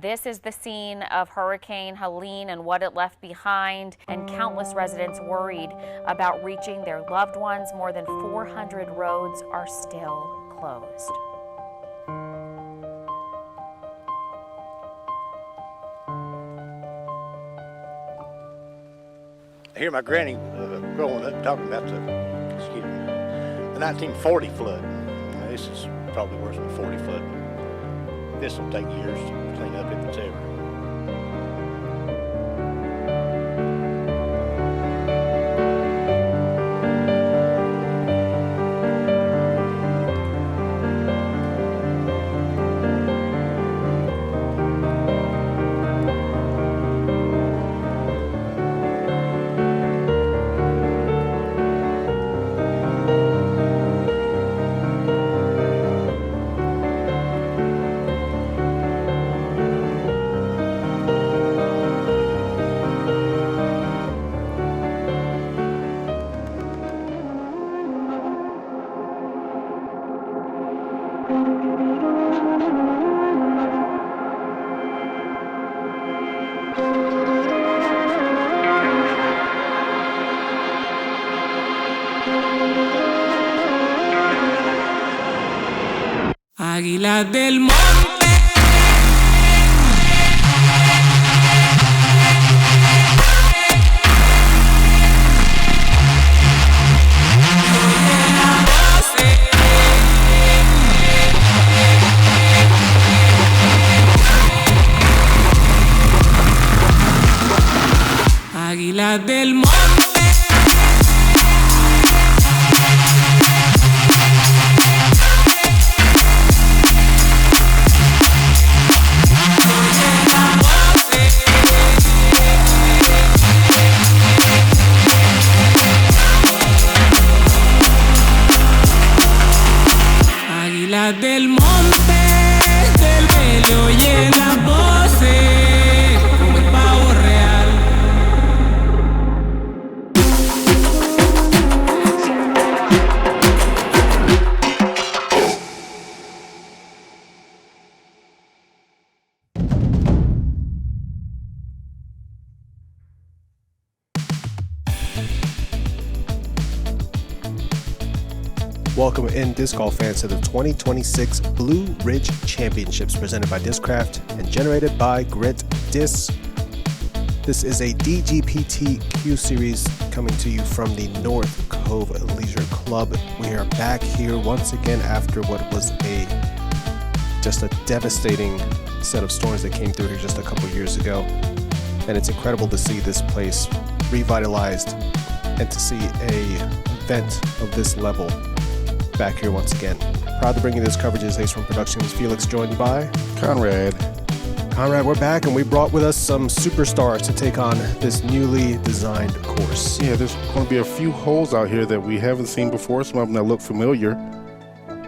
This is the scene of Hurricane Helene and what it left behind, and countless residents worried about reaching their loved ones. More than 400 roads are still closed. I hear my granny growing up talking about the 1940 flood. This is probably worse than the 40 flood. This will take years to clean up if it's ever. Águila del monte. Águila del monte. Del monte, del me oye la voces como el pavo real. Welcome in, disc golf fans, to the 2026 Blue Ridge Championships presented by Discraft and generated by Grit Disc. This is a DGPT Q Series coming to you from the North Cove Leisure Club. We are back here once again after what was just a devastating set of storms that came through here just a couple years ago. And it's incredible to see this place revitalized and to see a event of this level back here once again. Proud to bring you this coverage is Run Productions. Felix joined by Conrad, we're back, and we brought with us some superstars to take on this newly designed course. Yeah, there's going to be a few holes out here that we haven't seen before, some of them that look familiar,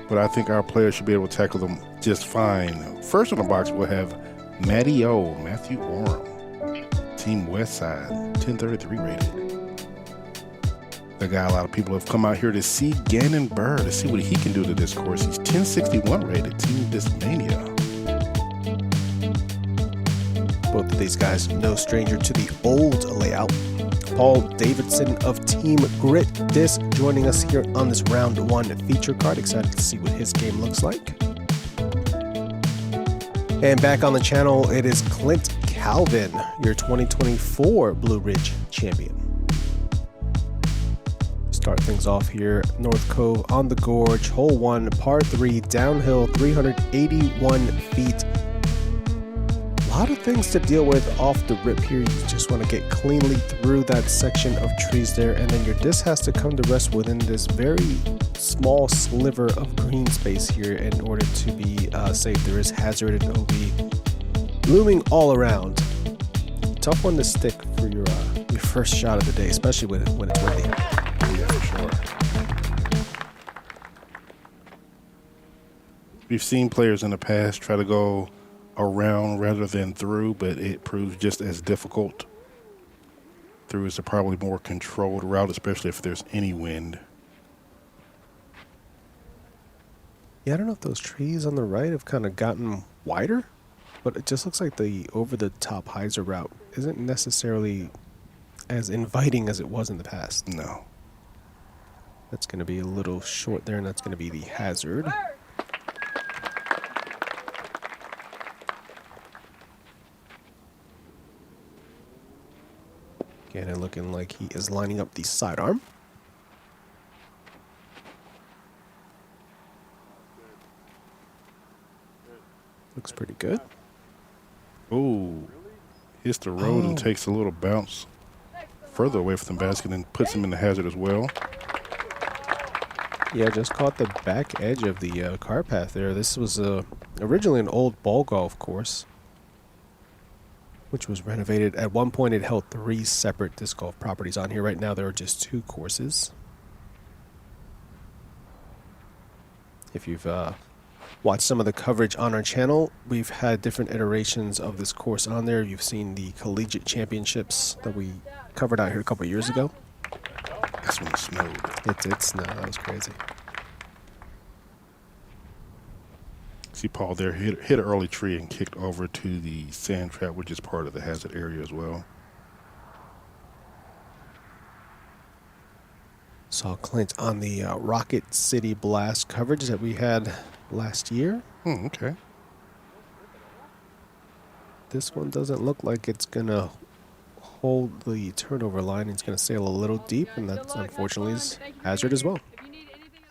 but I think our players should be able to tackle them just fine. First on the box, we'll have Matthew Orum, Team Westside, 1033 rated. The guy a lot of people have come out here to see, Gannon Buhr, to see what he can do to this course. He's 1061 rated, Team Discmania. Both of these guys, no stranger to the old layout. Paul Davidson of Team Grit Disc joining us here on this round one feature card. Excited to see what his game looks like. And back on the channel, it is Clint Calvin, your 2024 Blue Ridge champion. Start things off here, North Cove on the Gorge, hole 1, par 3, downhill, 381 feet. A lot of things to deal with off the rip here. You just want to get cleanly through that section of trees there, and then your disc has to come to rest within this very small sliver of green space here in order to be safe. There is hazard and OB looming all around. Tough one to stick for your first shot of the day, especially when it's windy. Yeah, for sure. We've seen players in the past try to go around rather than through, but it proves just as difficult. Through is a probably more controlled route, especially if there's any wind. Yeah, I don't know if those trees on the right have kind of gotten wider. But it just looks like the over-the-top hyzer route isn't necessarily as inviting as it was in the past. No. That's going to be a little short there, and that's going to be the hazard. Gannon looking like he is lining up the sidearm. Looks pretty good. Ooh. Hits the road and takes a little bounce further away from the basket and puts him in the hazard as well. Yeah, just caught the back edge of the car path there. This was originally an old ball golf course, which was renovated. At one point, it held 3 separate disc golf properties on here. Right now, there are just 2 courses. If you've watched some of the coverage on our channel, we've had different iterations of this course on there. You've seen the collegiate championships that we covered out here a couple years ago. That's when it snowed. It did snow. That was crazy. See Paul there hit an early tree and kicked over to the sand trap, which is part of the hazard area as well. Saw Clint on the Rocket City Blast coverage that we had last year. Okay. This one doesn't look like it's going to hold the turnover line. It's going to sail a little deep, and that's unfortunately his hazard as well.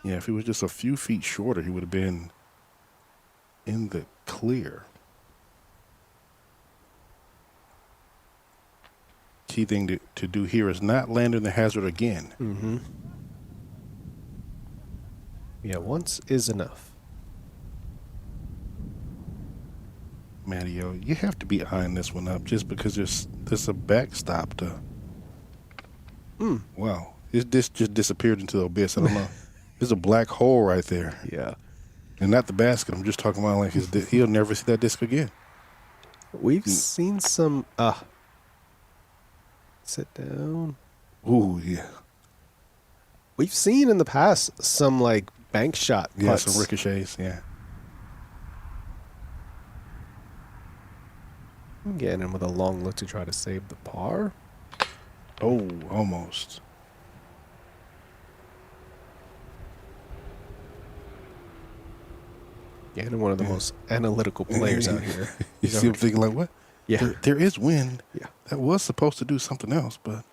Yeah, if he was just a few feet shorter, he would have been in the clear. Key thing to do here is not land in the hazard again. Mm-hmm. Yeah, once is enough. Matteo, you have to be eyeing this one up just because there's a backstop to. Wow, this just disappeared into the abyss. I don't know. There's a black hole right there. Yeah. And not the basket. I'm just talking about like he'll never see that disc again. We've seen some. Sit down. Ooh, yeah. We've seen in the past some like bank shot putts. Yeah, some ricochets. Yeah. Gannon with a long look to try to save the par. Oh, almost. Gannon, one of the most analytical players out here. You see him thinking like, what? Yeah. There is wind. Yeah. That was supposed to do something else, but.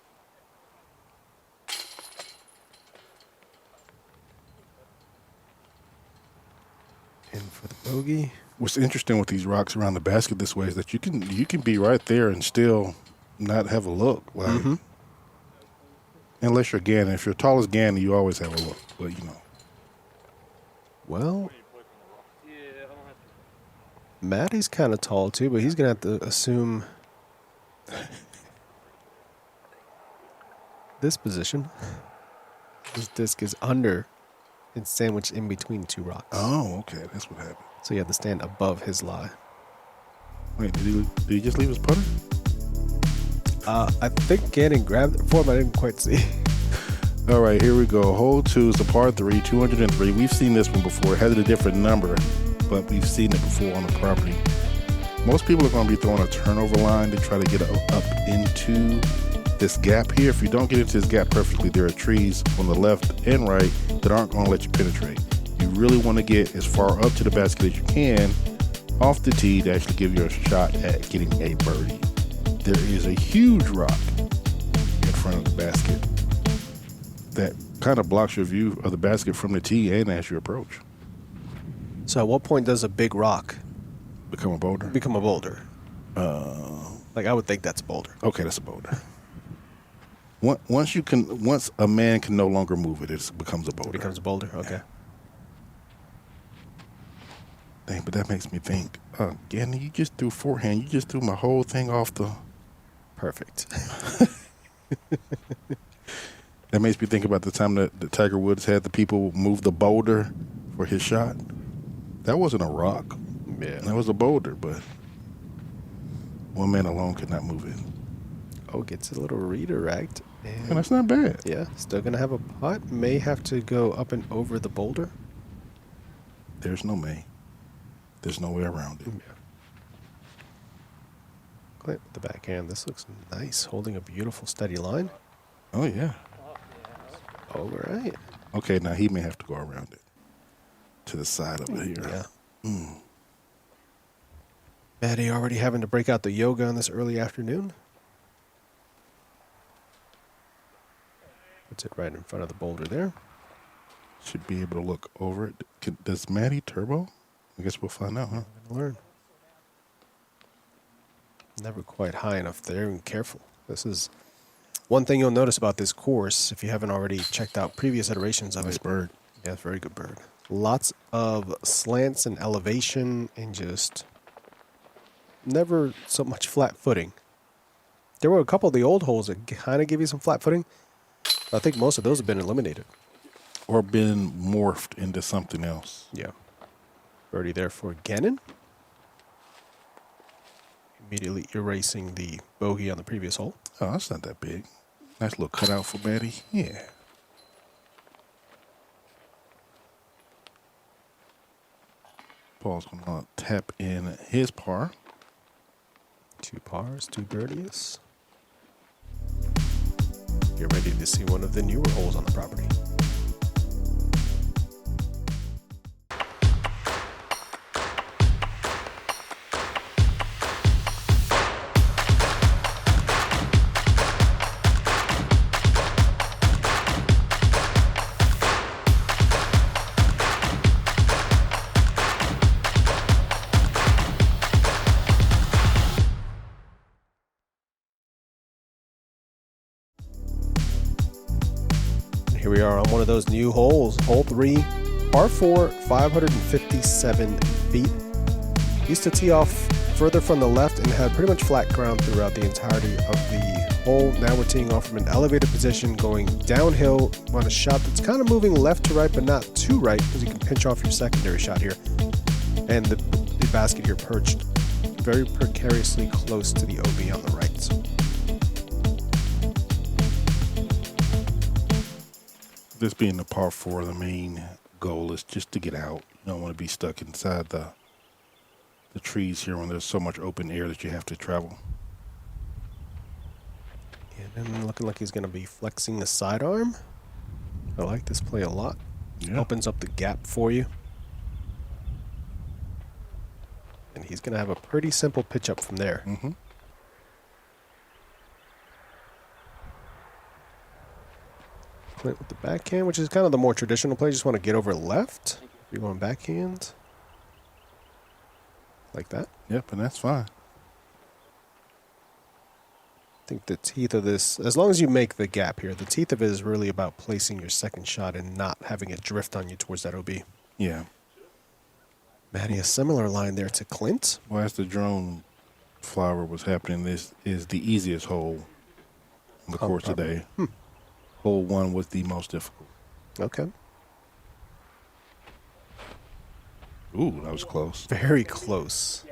In for the bogey. What's interesting with these rocks around the basket this way is that you can be right there and still not have a look. Like, unless you're Gannon. If you're tall as Gannon, you always have a look. But, you know. Well, Matty's kind of tall too, but he's going to have to assume this position. This disc is under and sandwiched in between 2 rocks. Oh, okay. That's what happened. So you have to stand above his lie. Wait, did he just leave his putter? I think Gannon grabbed it for him. I didn't quite see. All right, here we go. Hole 2 is the par 3, 203. We've seen this one before. It has a different number, but we've seen it before on the property. Most people are going to be throwing a turnover line to try to get up into this gap here. If you don't get into this gap perfectly, there are trees on the left and right that aren't going to let you penetrate. You really want to get as far up to the basket as you can off the tee to actually give you a shot at getting a birdie. There is a huge rock in front of the basket that kind of blocks your view of the basket from the tee and as you approach. So at what point does a big rock Become a boulder? become a boulder? Like I would think that's a boulder. Okay, that's a boulder. Once a man can no longer move it, it becomes a boulder. It becomes a boulder. Okay. Yeah. Dang, but that makes me think, Gannon, you just threw forehand. You just threw my whole thing off the. Perfect. That makes me think about the time that Tiger Woods had the people move the boulder for his shot. That wasn't a rock. Yeah. That was a boulder, but one man alone could not move it. Oh, gets a little redirect. And that's not bad. Yeah, still going to have a putt. May have to go up and over the boulder. There's no may. There's no way around it. Yeah. Clint with the backhand. This looks nice, holding a beautiful steady line. Oh, yeah. All right. Okay, now he may have to go around it to the side of it here. Yeah. Maddie already having to break out the yoga on this early afternoon. Puts it right in front of the boulder there. Should be able to look over it. Does Maddie turbo? I guess we'll find out, huh? I'm gonna learn. Never quite high enough there, and careful. This is one thing you'll notice about this course if you haven't already checked out previous iterations of Nice it. bird. Yeah, it's a very good bird. Lots of slants and elevation and just never so much flat footing. There were a couple of the old holes that kind of give you some flat footing. I think most of those have been eliminated. Or been morphed into something else. Yeah. Birdie there for Gannon. Immediately erasing the bogey on the previous hole. Oh, that's not that big. Nice little cutout for Maddie. Yeah. Paul's going to tap in his par. 2 pars, 2 birdies. Get ready to see one of the newer holes on the property. Here we are on one of those new holes, hole 3, par 4, 557 feet. Used to tee off further from the left and had pretty much flat ground throughout the entirety of the hole. Now we're teeing off from an elevated position, going downhill on a shot that's kind of moving left to right, but not too right, because you can pinch off your secondary shot here. And the basket here perched very precariously close to the OB on the right. This being the par 4, the main goal is just to get out. You don't want to be stuck inside the trees here when there's so much open air that you have to travel. And then looking like he's going to be flexing the sidearm. I like this play a lot. Yeah. Opens up the gap for you. And he's going to have a pretty simple pitch up from there. Mm-hmm. Clint with the backhand, which is kind of the more traditional play. Just want to get over left. You're going backhand. Like that. Yep, and that's fine. I think the teeth of this, as long as you make the gap here, the teeth of it is really about placing your second shot and not having it drift on you towards that OB. Yeah. Maddie, a similar line there to Clint. Well, as the drone flower was happening, this is the easiest hole on the course today. Hole 1 was the most difficult. Okay. Ooh, that was close. Very close.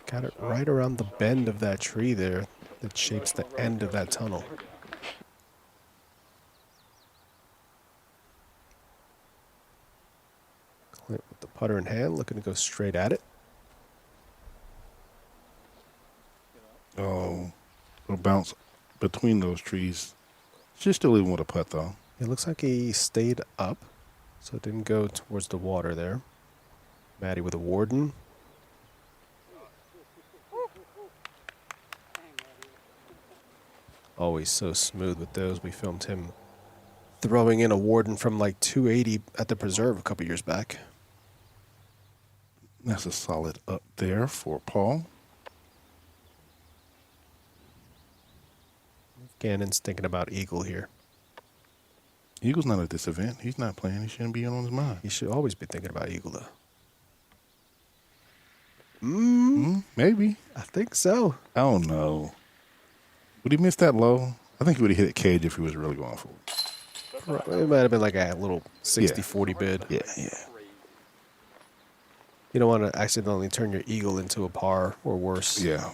Got it right around the bend of that tree there that shapes the end of that tunnel. Clint with the putter in hand, looking to go straight at it. Oh, it'll bounce between those trees. She's still even with a putt, though. It looks like he stayed up, so it didn't go towards the water there. Maddie with a Warden. Always so smooth with those. We filmed him throwing in a Warden from like 280 at the Preserve a couple years back. That's a solid up there for Paul. Gannon's thinking about Eagle here. Eagle's not at this event. He's not playing. He shouldn't be on his mind. He should always be thinking about Eagle, though. Maybe. I think so. I don't know. Would he miss that low? I think he would have hit it cage if he was really going for it. It might have been like a little 60-40 bid. Yeah. You don't want to accidentally turn your Eagle into a par or worse. Yeah.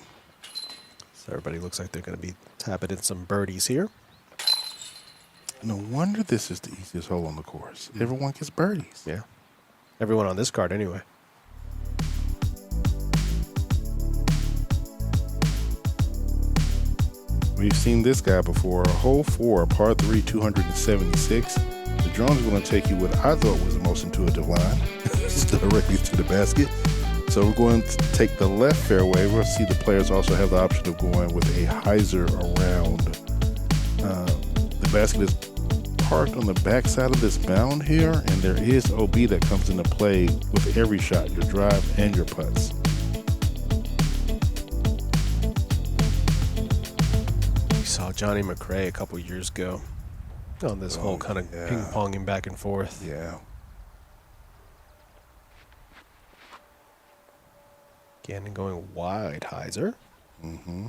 So everybody looks like they're going to be tapping in some birdies here. No wonder this is the easiest hole on the course. Everyone gets birdies. Yeah. Everyone on this card anyway. We've seen this guy before. Hole 4, par 3, 276. The drone's going to take you what I thought was the most intuitive line, directly to the basket. So we're going to take the left fairway. We'll see the players also have the option of going with a hyzer around. The basket is parked on the back side of this mound here, and there is OB that comes into play with every shot, your drive and your putts. We saw Johnny McRae a couple years ago on this whole kind of ping-ponging back and forth. Yeah. Gannon going wide, hyzer. Mm-hmm.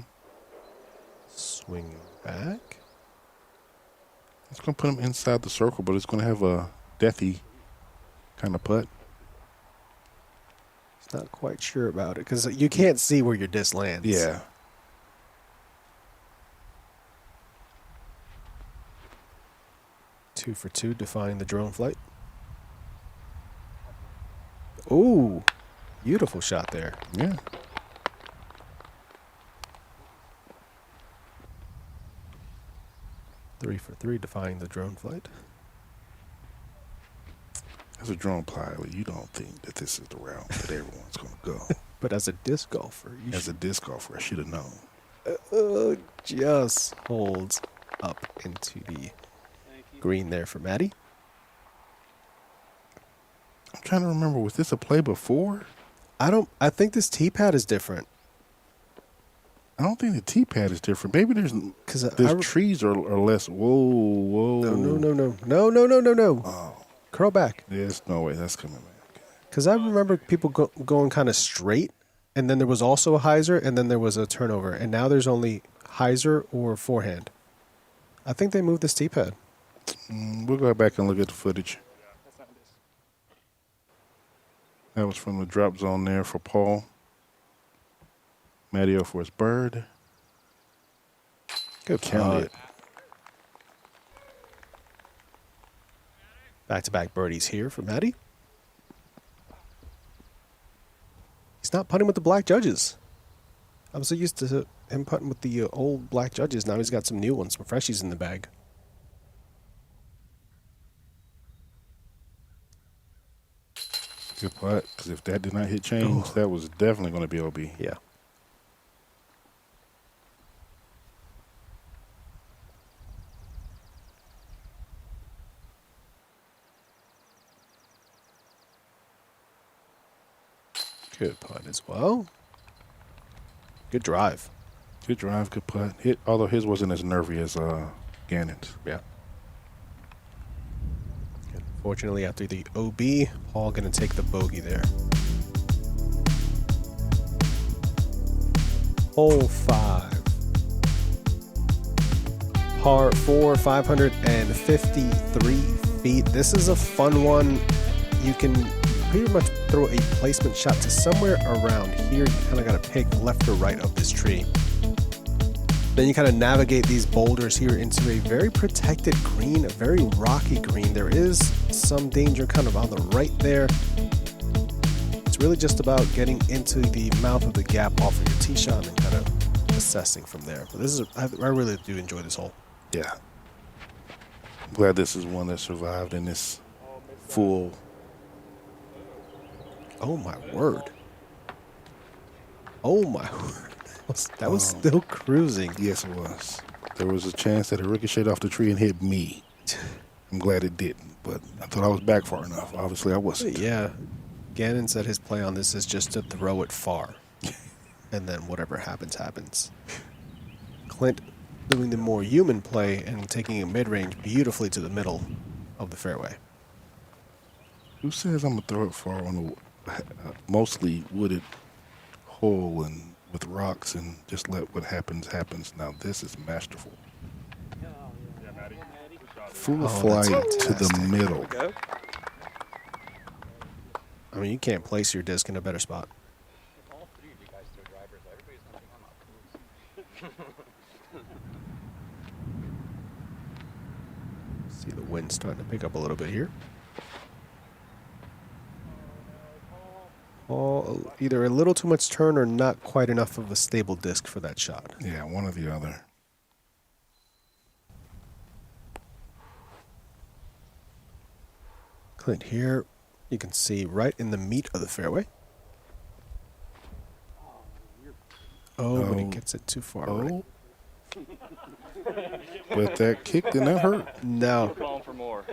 Swinging back. It's going to put him inside the circle, but it's going to have a deathy kind of putt. He's not quite sure about it because you can't see where your disc lands. Yeah. Two for two, defying the drone flight. Ooh, beautiful shot there. Yeah. Three for three, defying the drone flight. As a drone pilot, you don't think that this is the route that everyone's going to go. But as a disc golfer, As a disc golfer, I should have known. Just holds up into the green there for Maddie. I'm trying to remember, was this a play before? I think this tee pad is different. I don't think the tee pad is different. Maybe there's trees are less. Whoa. No. Oh. Curl back. There's no way that's coming back. Because I remember people going kind of straight, and then there was also a hyzer, and then there was a turnover, and now there's only hyzer or forehand. I think they moved this tee pad. We'll go back and look at the footage. That was from the drop zone there for Paul. Matteo for his bird. Good Count it. Back-to-back birdies here for Matty. He's not putting with the black judges. I'm so used to him putting with the old black judges. Now he's got some new ones, some freshies in the bag. Good putt, because if that did not hit chains, that was definitely going to be OB. Yeah. Good putt as well. Good drive. Good drive, good putt. Although his wasn't as nervy as Gannon's. Yeah. Fortunately, after the OB, Paul going to take the bogey there. Hole 5. Par 4, 553 feet. This is a fun one. You can pretty much throw a placement shot to somewhere around here. You kind of got to pick left or right of this tree. Then you kind of navigate these boulders here into a very protected green, a very rocky green. There is some danger kind of on the right there. It's really just about getting into the mouth of the gap off of your tee shot and kind of assessing from there. But this is, I really do enjoy this hole. Yeah. I'm glad this is one that survived in this full. Oh my word. Oh my word. That was still cruising. Yes, it was. There was a chance that it ricocheted off the tree and hit me. I'm glad it didn't, but I thought I was back far enough. Obviously, I wasn't. Yeah. Gannon said his play on this is just to throw it far. And then whatever happens, happens. Clint doing the more human play and taking a mid-range beautifully to the middle of the fairway. Who says I'm going to throw it far on a mostly wooded hole and with rocks and just let what happens happens? Now this is masterful. Full flight to the middle. I mean, you can't place your disc in a better spot. See the wind starting to pick up a little bit here. Either a little too much turn or not quite enough of a stable disc for that shot. Yeah, one or the other. Clint here, you can see right in the meat of the fairway. Oh, but he gets it too far. Oh. But that kick did not hurt. No. Calling for more.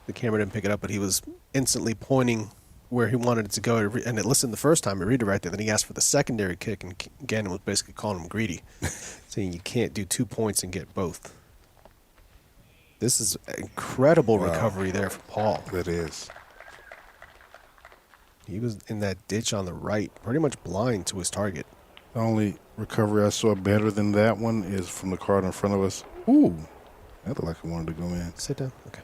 The camera didn't pick it up, but he was instantly pointing where he wanted it to go. And it listened the first time, it redirected. Then he asked for the secondary kick, and Gannon was basically calling him greedy, saying you can't do 2 points and get both. This is incredible recovery there for Paul. It is. He was in that ditch on the right, pretty much blind to his target. The only recovery I saw better than that one is from the card in front of us. Ooh, that looked like I wanted to go in. Sit down. Okay.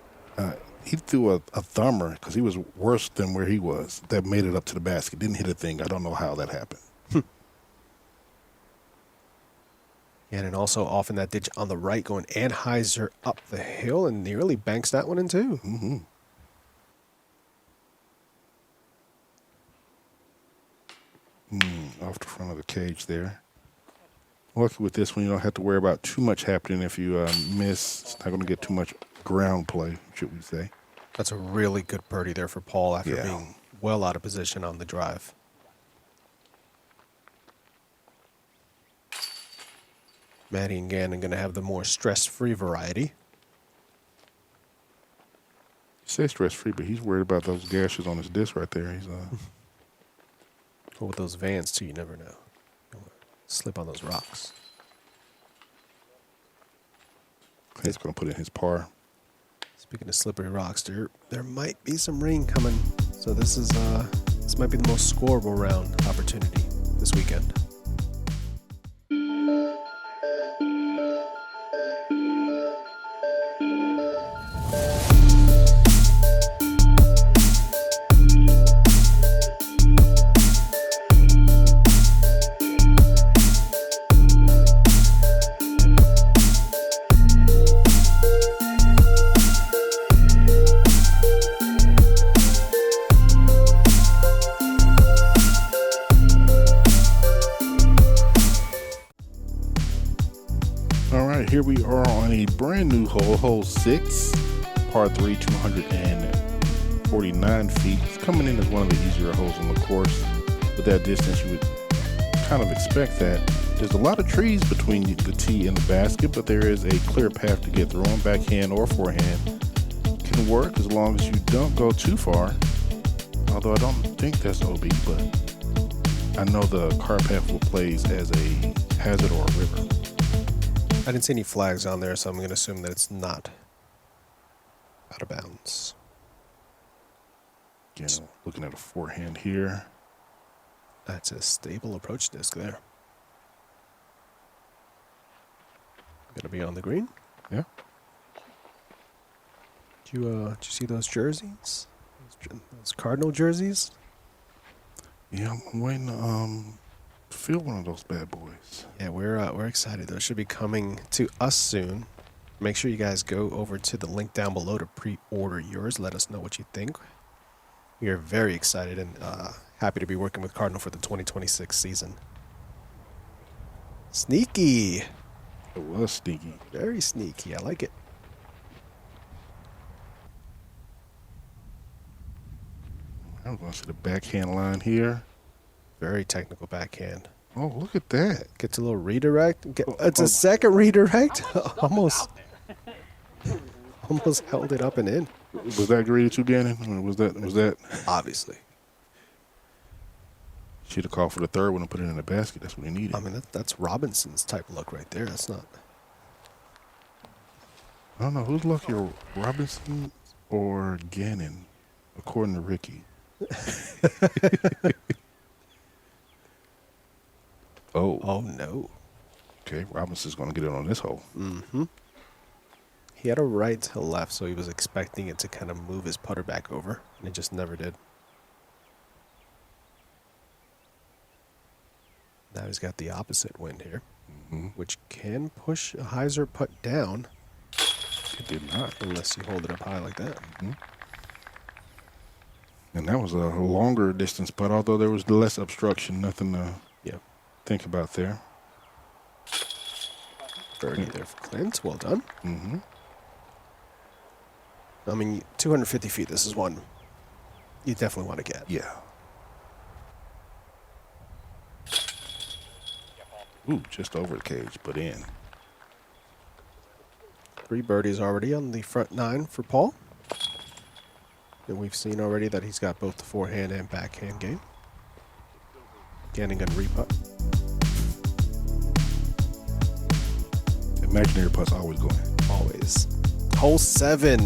He threw a thumber because he was worse than where he was. That made it up to the basket. Didn't hit a thing. I don't know how that happened. And also off in that ditch on the right, going Anheuser up the hill and nearly banks that one in too. Mm-hmm. Off the front of the cage there. Lucky with this one, you don't have to worry about too much happening if you miss. It's not going to get too much ground play, should we say. That's a really good birdie there for Paul after being well out of position on the drive. Matty and Gannon going to have the more stress-free variety. You say stress-free, but he's worried about those gashes on his disc right there. He's Well, with those Vans, too, you never know. You don't want to slip on those rocks. He's going to put in his par. Speaking of slippery rocks, there might be some rain coming. So this might be the most scoreable round opportunity this weekend. Here we are on a brand new hole, hole 6, par 3, 249 feet. It's coming in as one of the easier holes on the course. With that distance, you would kind of expect that. There's a lot of trees between the tee and the basket, but there is a clear path to get through on. Backhand or forehand can work as long as you don't go too far. Although I don't think that's OB, but I know the car path will plays as a hazard or a river. I didn't see any flags on there, so I'm going to assume that it's not out of bounds. Again, looking at a forehand here. That's a stable approach disc there. Going to be on the green. Yeah. Did you see those jerseys? Those Cardinal jerseys? Yeah, I'm waiting to feel one of those bad boys. Yeah, we're excited. Those should be coming to us soon. Make sure you guys go over to the link down below to pre-order yours. Let us know what you think. We are very excited and happy to be working with Cardinal for the 2026 season. Sneaky. It was sneaky. Very sneaky. I like it. I'm going to see the backhand line here. Very technical backhand. Oh, look at that. Gets a little redirect. It's a second redirect. Almost held it up and in. Was that greedy too, Gannon? Or was that? Obviously. Should have called for the third one and put it in the basket. That's what he needed. I mean, that's Robinson's type look right there. That's not. I don't know. Who's luckier, Robinson or Gannon, according to Ricky? Oh, no. Okay, Robinson's going to get it on this hole. Mm-hmm. He had a right to left, so he was expecting it to kind of move his putter back over, and it just never did. Now he's got the opposite wind here, which can push a hyzer putt down. It did not. Unless you hold it up high like that. And that was a longer distance putt, although there was less obstruction. Nothing to think about there. Birdie there for Clint. Well done. I mean, 250 feet, this is one you definitely want to get. Yeah. Ooh, just over the cage, but in. 3 birdies already on the front 9 for Paul. And we've seen already that he's got both the forehand and backhand game. Gannon gonna re-putt. Imaginary putts always going. Always. Hole 7.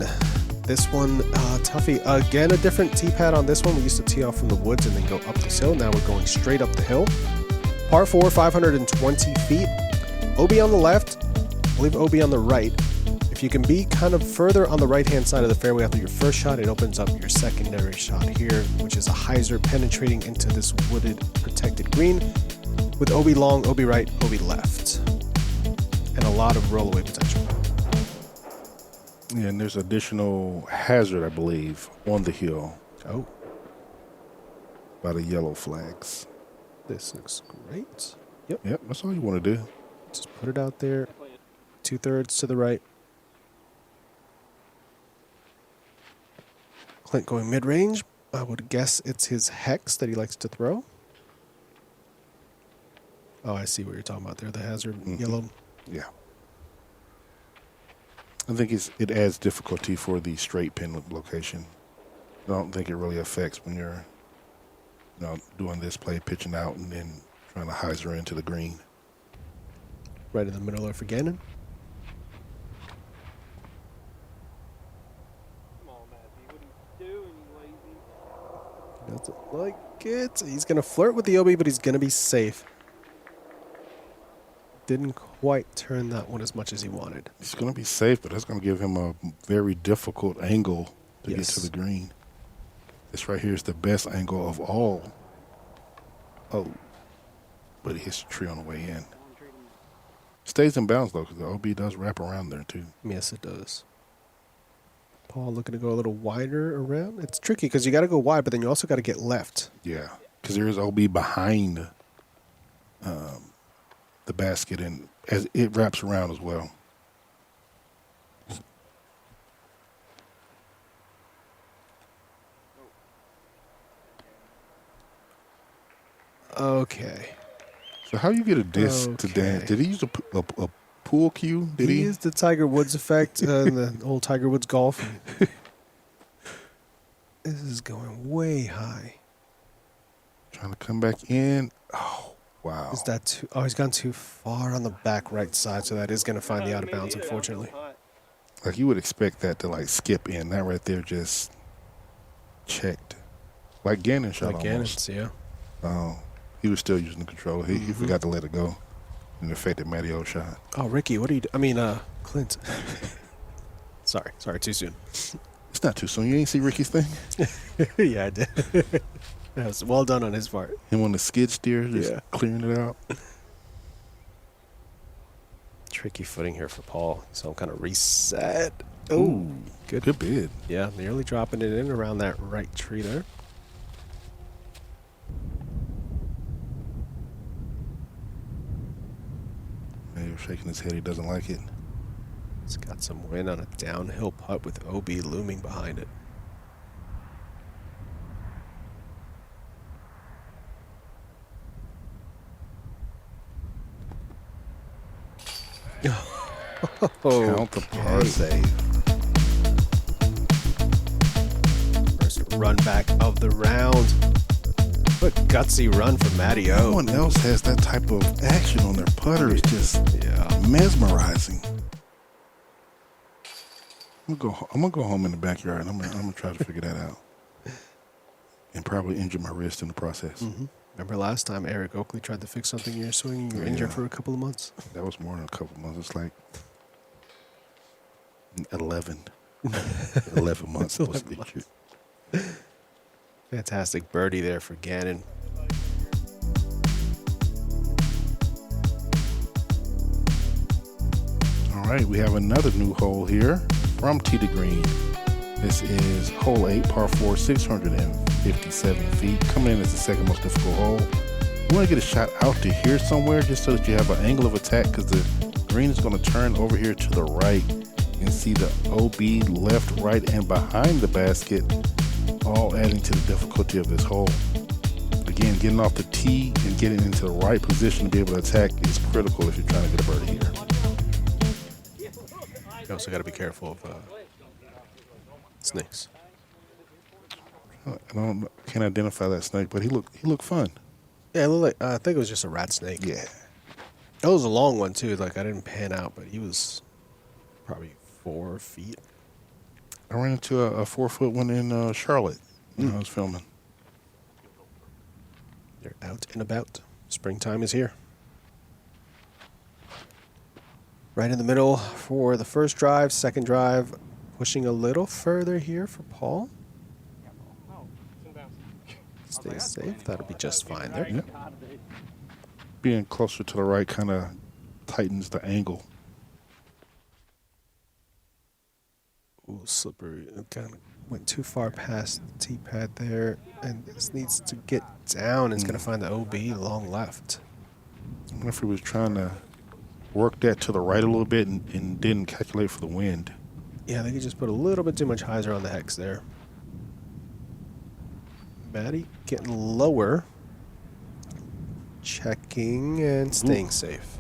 This one, toughie. Again, a different tee pad on this one. We used to tee off from the woods and then go up this hill. Now we're going straight up the hill. Par 4, 520 feet. OB on the left. I believe OB on the right. If you can be kind of further on the right-hand side of the fairway after your first shot, it opens up your secondary shot here, which is a hyzer penetrating into this wooded, protected green with OB long, OB right, OB left. And a lot of rollaway potential. Yeah, and there's additional hazard, I believe, on the hill. Oh. By the yellow flags. This looks great. Yep. Yep, that's all you want to do. Just put it out there. 2/3 to the right. Clint going mid-range. I would guess it's his hex that he likes to throw. Oh, I see what you're talking about there. The hazard yellow. Yeah. I think it adds difficulty for the straight pin location. I don't think it really affects when you're doing this play, pitching out, and then trying to hyzer into the green. Right in the middle there for Gannon. Come on, Matthew. What are you doing, you lazy? Doesn't like it. He's going to flirt with the OB, but he's going to be safe. Didn't quite turn that one as much as he wanted. He's going to be safe, but that's going to give him a very difficult angle to get to the green. This right here is the best angle of all. Oh, but he hits the tree on the way in. Stays in bounds, though, because the OB does wrap around there, too. Yes, it does. Paul looking to go a little wider around. It's tricky because you got to go wide, but then you also got to get left. Yeah, because there is OB behind the basket, and as it wraps around as well. Okay. So how you get a disc to dance? Did he use a pool cue? Did he? He used the Tiger Woods effect in the old Tiger Woods golf. This is going way high. Trying to come back in. Oh, wow. Is that too? Oh, he's gone too far on the back right side, so that is going to find the out of bounds, unfortunately. Like you would expect that to like skip in. That right there just checked. Like Gannon shot Like almost. Gannon's, yeah. He was still using the control. He forgot to let it go. And it affected Matteo's shot. Oh, Ricky, what are you doing? Clint. Sorry, too soon. It's not too soon. You ain't see Ricky's thing? Yeah, I did. That was well done on his part. Him on the skid steer, just clearing it out. Tricky footing here for Paul. So kind of reset. Oh, good bid. Yeah, nearly dropping it in around that right tree there. He's shaking his head. He doesn't like it. He's got some wind on a downhill putt with OB looming behind it. Count the par save. First run back of the round. What a gutsy run from Matty O. No one else has that type of action on their putter. It's just mesmerizing. I'm gonna go home in the backyard. I'm gonna try to figure that out, and probably injure my wrist in the process. Remember last time Eric Oakley tried to fix something in your swing and you were injured for a couple of months? That was more than a couple of months. It's like 11 months. 11 months. Fantastic birdie there for Gannon. All right, we have another new hole here from tee to green. This is hole 8, par 4, 657 feet. Coming in as the second most difficult hole. You want to get a shot out to here somewhere just so that you have an angle of attack, because the green is going to turn over here to the right. You can see the OB left, right, and behind the basket, all adding to the difficulty of this hole. Again, getting off the tee and getting into the right position to be able to attack is critical if you're trying to get a birdie here. You also got to be careful of snakes. Can't identify that snake, but he looked fun. Yeah, it looked like, I think it was just a rat snake. Yeah. It was a long one, too. Like, I didn't pan out, but he was probably 4 feet. I ran into a 4-foot one in Charlotte when I was filming. They're out and about. Springtime is here. Right in the middle for the first drive, second drive. Pushing a little further here for Paul. Stay safe. That'll be just fine there. Yeah. Being closer to the right kind of tightens the angle. Ooh, slippery. It kind of went too far past the tee pad there. And this needs to get down. It's going to find the OB long left. I wonder if he was trying to work that to the right a little bit and didn't calculate for the wind. Yeah, I think he just put a little bit too much hyzer on the hex there. Matty getting lower. Checking and staying safe.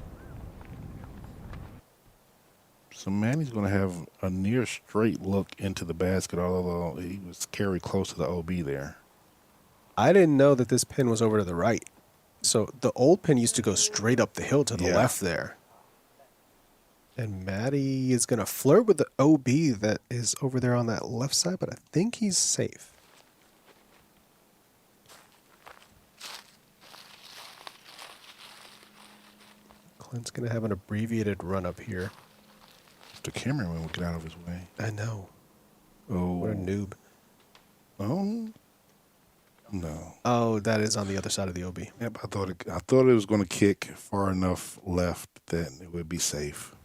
So Manny's going to have a near straight look into the basket, although he was carried close to the OB there. I didn't know that this pin was over to the right. So the old pin used to go straight up the hill to the left there. And Matty is going to flirt with the OB that is over there on that left side, but I think he's safe. Clint's going to have an abbreviated run up here. If the cameraman would get out of his way. I know. Oh. What a noob. Oh. No. Oh, that is on the other side of the OB. Yep, I thought it was going to kick far enough left that it would be safe.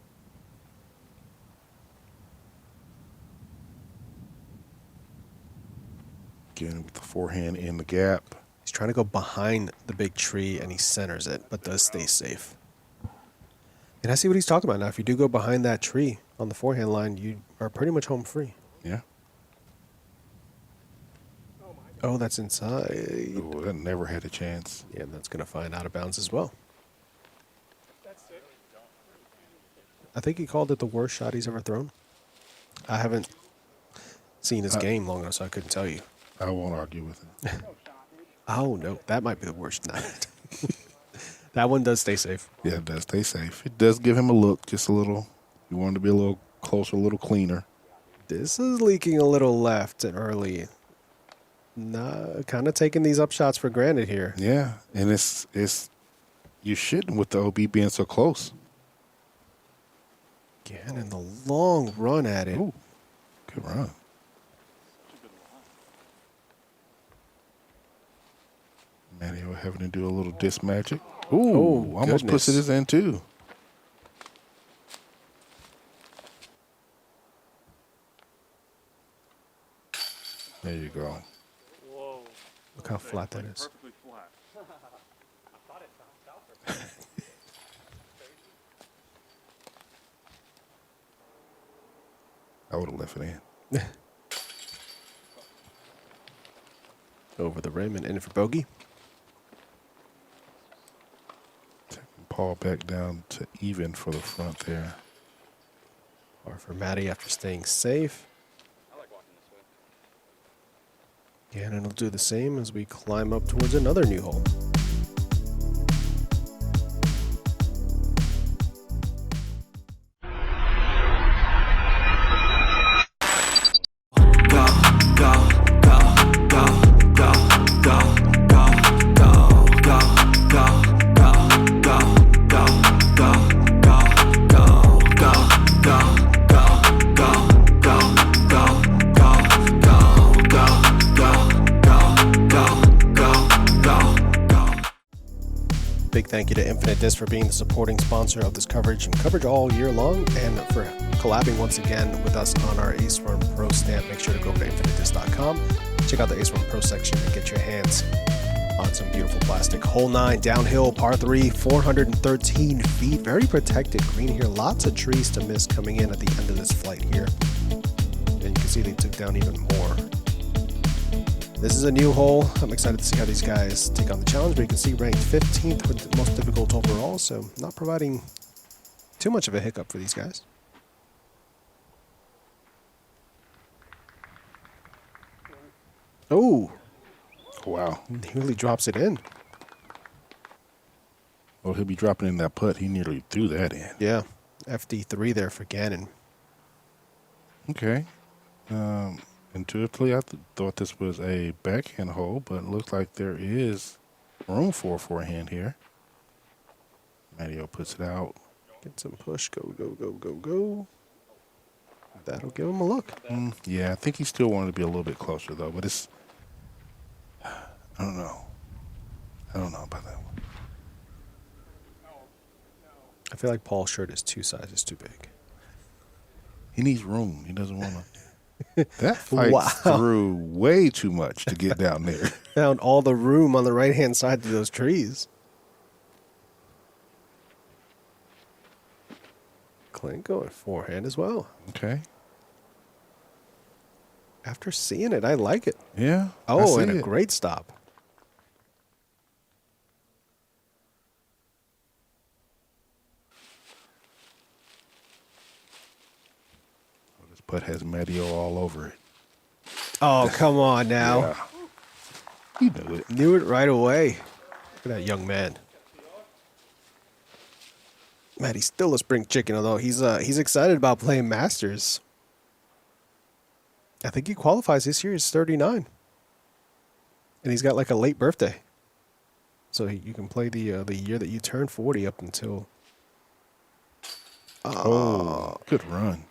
Again, with the forehand in the gap. He's trying to go behind the big tree, and he centers it, but does stay safe. And I see what he's talking about now. If you do go behind that tree on the forehand line, you are pretty much home free. Yeah. Oh, that's inside. Oh, that never had a chance. Yeah, and that's going to find out of bounds as well. I think he called it the worst shot he's ever thrown. I haven't seen his game long enough, so I couldn't tell you. I won't argue with him. Oh, no. That might be the worst night. That one does stay safe. Yeah, it does stay safe. It does give him a look, just a little. You want to be a little closer, a little cleaner. This is leaking a little left early. Nah, kind of taking these up shots for granted here. Yeah, and it's you shouldn't with the OB being so close. Gannon, the long run at it. Ooh, good run. Manny having to do a little disc magic. Ooh, almost puts it in too. There you go. Whoa. Look how flat that is. Perfectly flat. I thought it bounced out I would have left it in. Over the rim and in for bogey. Paul back down to even for the front there. Or for Matty after staying safe. I like walking this way. Gannon will do the same as we climb up towards another new hole. Big thank you to Infinite Disc for being the supporting sponsor of this coverage and coverage all year long, and for collabing once again with us on our Ace Run Pro stamp. Make sure to go over to infinitedisc.com, check out the Ace Run Pro section, and get your hands on some beautiful plastic. Hole 9, downhill, par 3, 413 feet. Very protected green here. Lots of trees to miss coming in at the end of this flight here. And you can see they took down even more. This is a new hole. I'm excited to see how these guys take on the challenge, but you can see ranked 15th with the most difficult overall, so not providing too much of a hiccup for these guys. Oh, Wow. he really drops it in. Well, he'll be dropping in that putt. He nearly threw that in. Yeah, FD3 there for Gannon. Okay. Intuitively, I thought this was a backhand hole, but it looks like there is room for a forehand here. Matteo puts it out. Get some push. Go, go, go, go, go. That'll give him a look. Yeah, I think he still wanted to be a little bit closer, though, but it's... I don't know. I don't know about that one. I feel like Paul's shirt is 2 sizes too big. He needs room. He doesn't want to... That fight threw way too much to get down there. Found all the room on the right-hand side of those trees. Clint going forehand as well. Okay. After seeing it, I like it. Yeah. Oh, and a great stop. This putt has Matteo all over it. Oh, come on now. Yeah. He knew it. Knew it right away. Look at that young man. Man, he's still a spring chicken, although he's excited about playing Masters. I think he qualifies this year. He's 39. And he's got like a late birthday. So you can play the year that you turn 40 up until... Oh, good run.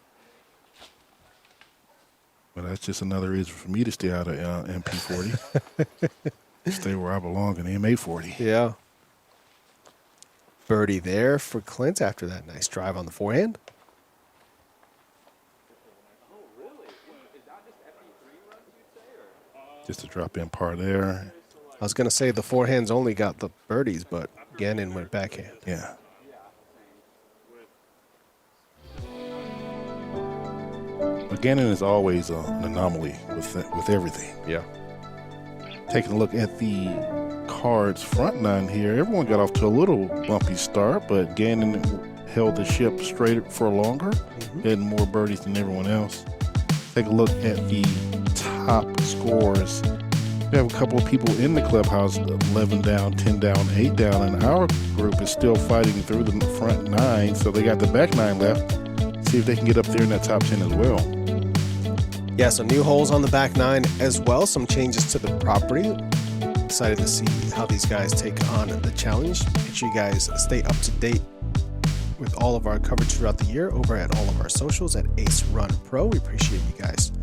But that's just another reason for me to stay out of MP40. Stay where I belong in MA40. Yeah. Birdie there for Clint after that nice drive on the forehand. Just a drop-in par there. I was going to say the forehands only got the birdies, but Gannon went backhand. Yeah. But Gannon is always an anomaly with everything. Yeah. Taking a look at the Cards front nine here, everyone got off to a little bumpy start, but Gannon held the ship straight for longer, had more birdies than everyone else. Take a look at the top scores. We have a couple of people in the clubhouse, 11 down, 10 down, 8 down, and our group is still fighting through the front nine, so they got the back nine left. See if they can get up there in that top 10 as well. Yeah, some new holes on the back nine as well, some changes to the property. Excited to see how these guys take on the challenge. Make sure you guys stay up to date with all of our coverage throughout the year over at all of our socials at Ace Run Pro. We appreciate you guys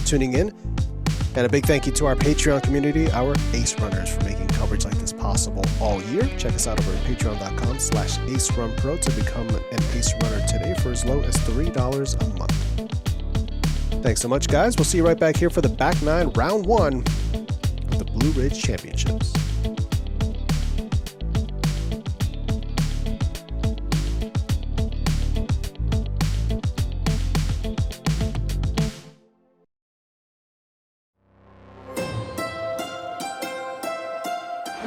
tuning in. And a big thank you to our Patreon community, our Ace Runners, for making coverage like this possible all year. Check us out over at patreon.com/Ace Run Pro to become an Ace Runner today for as low as $3 a month. Thanks so much, guys. We'll see you right back here for the back nine, round one of the Blue Ridge Championships.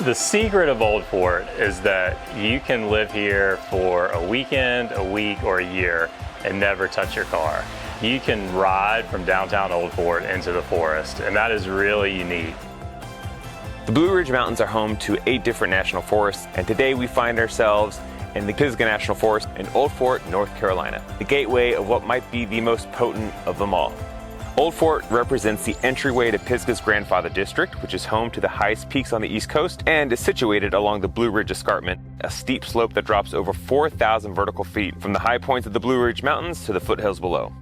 The secret of Old Fort is that you can live here for a weekend, a week, or a year and never touch your car. You can ride from downtown Old Fort into the forest, and that is really unique. The Blue Ridge Mountains are home to 8 different national forests, and today we find ourselves in the Pisgah National Forest in Old Fort, North Carolina, the gateway of what might be the most potent of them all. Old Fort represents the entryway to Pisgah's Grandfather District, which is home to the highest peaks on the East Coast and is situated along the Blue Ridge Escarpment, a steep slope that drops over 4,000 vertical feet from the high points of the Blue Ridge Mountains to the foothills below.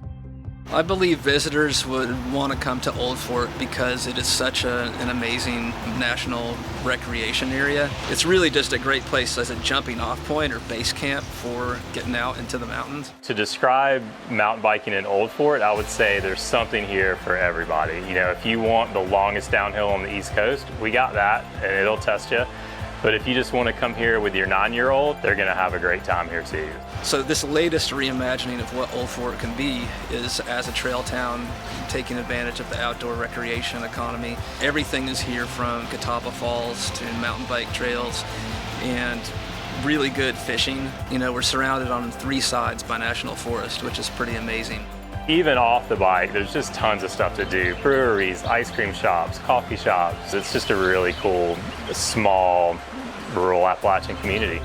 I believe visitors would want to come to Old Fort because it is such an amazing national recreation area. It's really just a great place as a jumping off point or base camp for getting out into the mountains. To describe mountain biking in Old Fort, I would say there's something here for everybody. You know, if you want the longest downhill on the East Coast, we got that, and it'll test you. But if you just want to come here with your 9-year-old, they're going to have a great time here too. So this latest reimagining of what Old Fort can be is, as a trail town, taking advantage of the outdoor recreation economy. Everything is here, from Catawba Falls to mountain bike trails and really good fishing. You know, we're surrounded on 3 sides by national forest, which is pretty amazing. Even off the bike, there's just tons of stuff to do. Breweries, ice cream shops, coffee shops. It's just a really cool, small, rural Appalachian community.